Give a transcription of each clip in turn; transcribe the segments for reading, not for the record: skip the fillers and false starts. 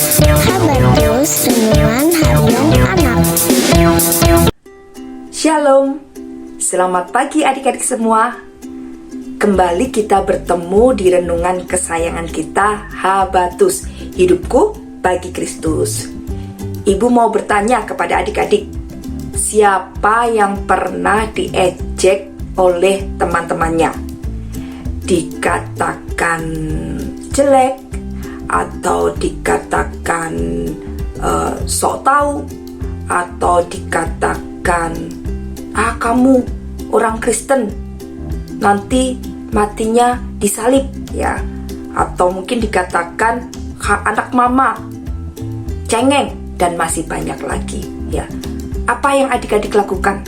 Habatus Renungan Harian Anak. Shalom, selamat pagi adik-adik semua. Kembali kita bertemu di renungan kesayangan kita, Habatus, hidupku bagi Kristus. Ibu mau bertanya kepada adik-adik, siapa yang pernah diejek oleh teman-temannya? Dikatakan jelek atau dikatakan sok tahu atau dikatakan kamu orang Kristen nanti matinya disalib ya, atau mungkin dikatakan anak mama cengeng, dan masih banyak lagi ya. Apa yang adik-adik lakukan?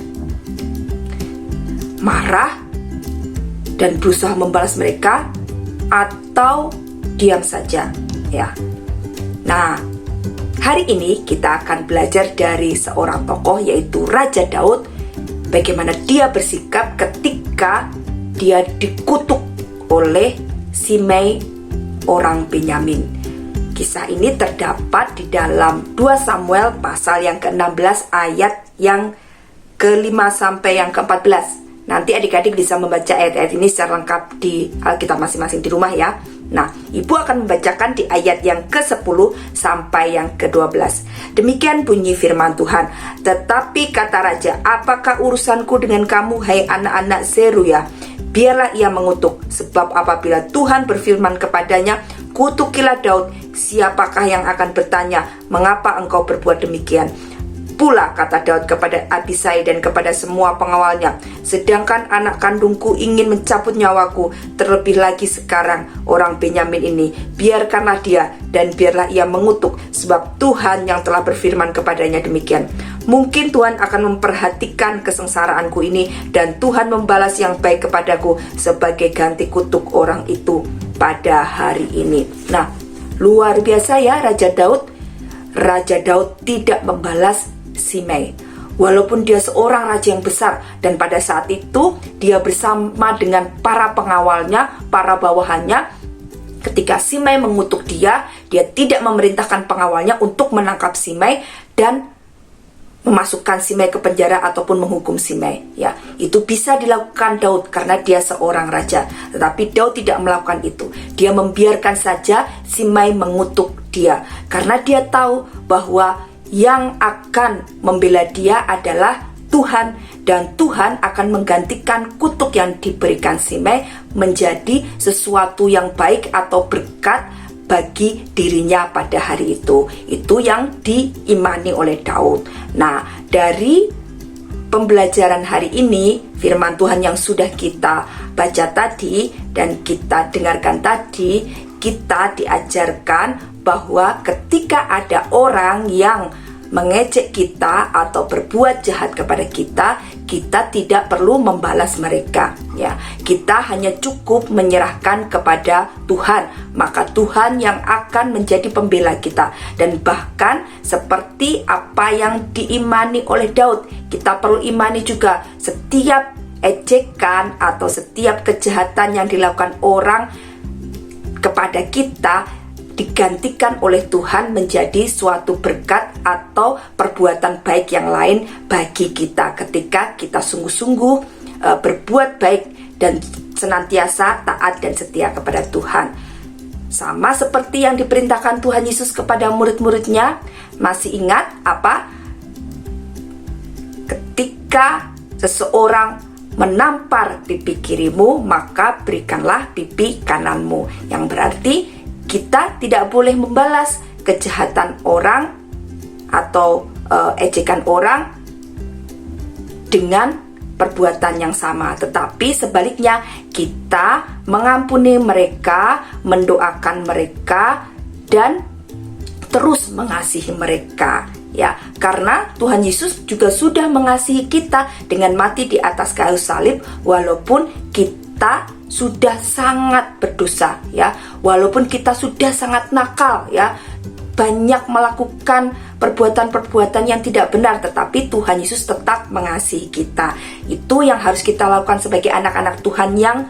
Marah dan berusaha membalas mereka, atau diam saja ya. Nah, hari ini kita akan belajar dari seorang tokoh, yaitu Raja Daud, bagaimana dia bersikap ketika dia dikutuk oleh Simei orang Benyamin. Kisah ini terdapat di dalam 2 Samuel pasal yang ke-16 ayat yang ke-5 sampai yang ke-14. Nanti adik-adik bisa membaca ayat-ayat ini secara lengkap di Alkitab masing-masing di rumah ya. Nah, ibu akan membacakan di ayat yang ke-10 sampai yang ke-12. Demikian bunyi firman Tuhan. Tetapi kata raja, apakah urusanku dengan kamu, hai anak-anak Zeruya? Biarlah ia mengutuk, sebab apabila Tuhan berfirman kepadanya, kutukilah Daud, siapakah yang akan bertanya, mengapa engkau berbuat demikian? Pula kata Daud kepada Abisai dan kepada semua pengawalnya, sedangkan anak kandungku ingin mencabut nyawaku, terlebih lagi sekarang orang Benyamin ini, biarkanlah dia dan biarlah ia mengutuk, sebab Tuhan yang telah berfirman kepadanya demikian. Mungkin Tuhan akan memperhatikan kesengsaraanku ini, dan Tuhan membalas yang baik kepadaku sebagai ganti kutuk orang itu pada hari ini. Nah, luar biasa ya Raja Daud. Raja Daud tidak membalas Simei, walaupun dia seorang raja yang besar, dan pada saat itu dia bersama dengan para pengawalnya, para bawahannya. Ketika Simei mengutuk dia tidak memerintahkan pengawalnya untuk menangkap Simei dan memasukkan Simei ke penjara ataupun menghukum Simei ya. Itu bisa dilakukan Daud karena dia seorang raja, tetapi Daud tidak melakukan itu. Dia membiarkan saja Simei mengutuk dia karena dia tahu bahwa yang akan membela dia adalah Tuhan, dan Tuhan akan menggantikan kutuk yang diberikan Simei menjadi sesuatu yang baik atau berkat bagi dirinya pada hari itu. Itu yang diimani oleh Daud. Nah, dari pembelajaran hari ini, firman Tuhan yang sudah kita baca tadi dan kita dengarkan tadi, kita diajarkan bahwa ketika ada orang yang mengejek kita atau berbuat jahat kepada kita, kita tidak perlu membalas mereka ya. Kita hanya cukup menyerahkan kepada Tuhan, maka Tuhan yang akan menjadi pembela kita. Dan bahkan seperti apa yang diimani oleh Daud, kita perlu imani juga setiap ejekan atau setiap kejahatan yang dilakukan orang kepada kita digantikan oleh Tuhan menjadi suatu berkat atau perbuatan baik yang lain bagi kita ketika kita sungguh-sungguh berbuat baik dan senantiasa taat dan setia kepada Tuhan. Sama seperti yang diperintahkan Tuhan Yesus kepada murid-muridnya. Masih ingat apa? Ketika seseorang menampar pipi kirimu, maka berikanlah pipi kananmu. Yang berarti kita tidak boleh membalas kejahatan orang atau ejekan orang dengan perbuatan yang sama, tetapi sebaliknya kita mengampuni mereka, mendoakan mereka, dan terus mengasihi mereka ya, karena Tuhan Yesus juga sudah mengasihi kita dengan mati di atas kayu salib, walaupun kita sudah sangat berdosa ya, walaupun kita sudah sangat nakal ya, banyak melakukan perbuatan-perbuatan yang tidak benar, tetapi Tuhan Yesus tetap mengasihi kita. Itu yang harus kita lakukan sebagai anak-anak Tuhan yang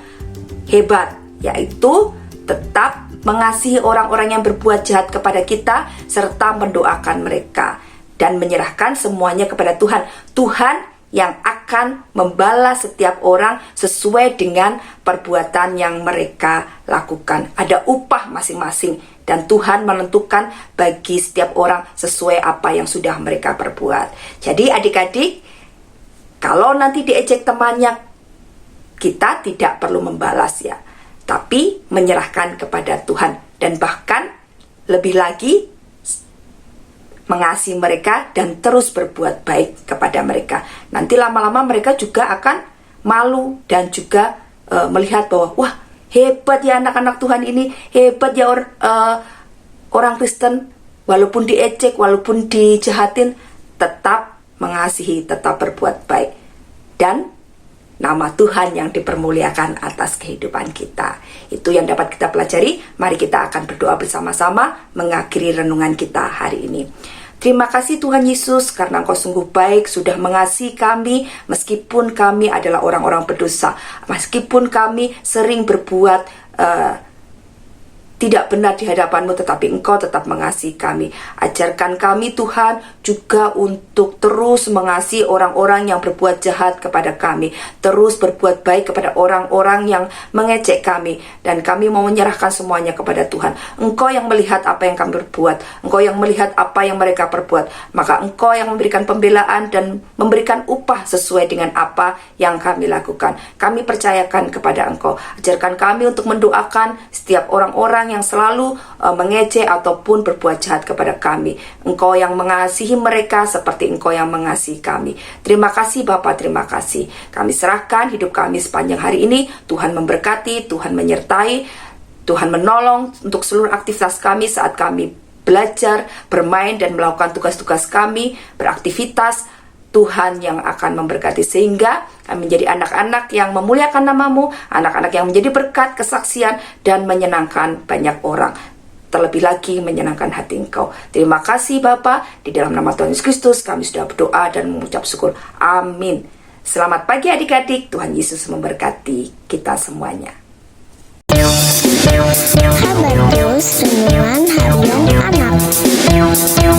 hebat, yaitu tetap mengasihi orang-orang yang berbuat jahat kepada kita, serta mendoakan mereka dan menyerahkan semuanya kepada Tuhan. Tuhan yang akan membalas setiap orang sesuai dengan perbuatan yang mereka lakukan. Ada upah masing-masing dan Tuhan menentukan bagi setiap orang sesuai apa yang sudah mereka perbuat. Jadi adik-adik, kalau nanti diejek temannya, kita tidak perlu membalas ya, tapi menyerahkan kepada Tuhan. Dan bahkan lebih lagi, mengasihi mereka dan terus berbuat baik kepada mereka. Nanti lama-lama mereka juga akan malu dan juga melihat bahwa wah, hebat ya anak-anak Tuhan ini, hebat ya orang Kristen, walaupun diejek, walaupun dijahatin, tetap mengasihi, tetap berbuat baik. Dan nama Tuhan yang dipermuliakan atas kehidupan kita. Itu yang dapat kita pelajari. Mari kita akan berdoa bersama-sama mengakhiri renungan kita hari ini. Terima kasih Tuhan Yesus, karena Engkau sungguh baik, sudah mengasihi kami meskipun kami adalah orang-orang berdosa, meskipun kami sering berbuat tidak benar di hadapan-Mu, tetapi Engkau tetap mengasihi kami. Ajarkan kami Tuhan juga untuk terus mengasihi orang-orang yang berbuat jahat kepada kami, terus berbuat baik kepada orang-orang yang mengejek kami, dan kami mau menyerahkan semuanya kepada Tuhan. Engkau yang melihat apa yang kami berbuat, Engkau yang melihat apa yang mereka perbuat, maka Engkau yang memberikan pembelaan dan memberikan upah sesuai dengan apa yang kami lakukan. Kami percayakan kepada Engkau. Ajarkan kami untuk mendoakan setiap orang-orang yang selalu mengejek ataupun berbuat jahat kepada kami. Engkau yang mengasihi mereka seperti Engkau yang mengasihi kami. Terima kasih Bapa, terima kasih. Kami serahkan hidup kami sepanjang hari ini. Tuhan memberkati, Tuhan menyertai, Tuhan menolong untuk seluruh aktivitas kami saat kami belajar, bermain, dan melakukan tugas-tugas kami, beraktivitas. Tuhan yang akan memberkati sehingga kami menjadi anak-anak yang memuliakan nama-Mu, anak-anak yang menjadi berkat, kesaksian, dan menyenangkan banyak orang. Terlebih lagi menyenangkan hati Engkau. Terima kasih Bapa, di dalam nama Tuhan Yesus Kristus kami sudah berdoa dan mengucap syukur. Amin. Selamat pagi adik-adik, Tuhan Yesus memberkati kita semuanya. Habarus Renungan Harian Anak.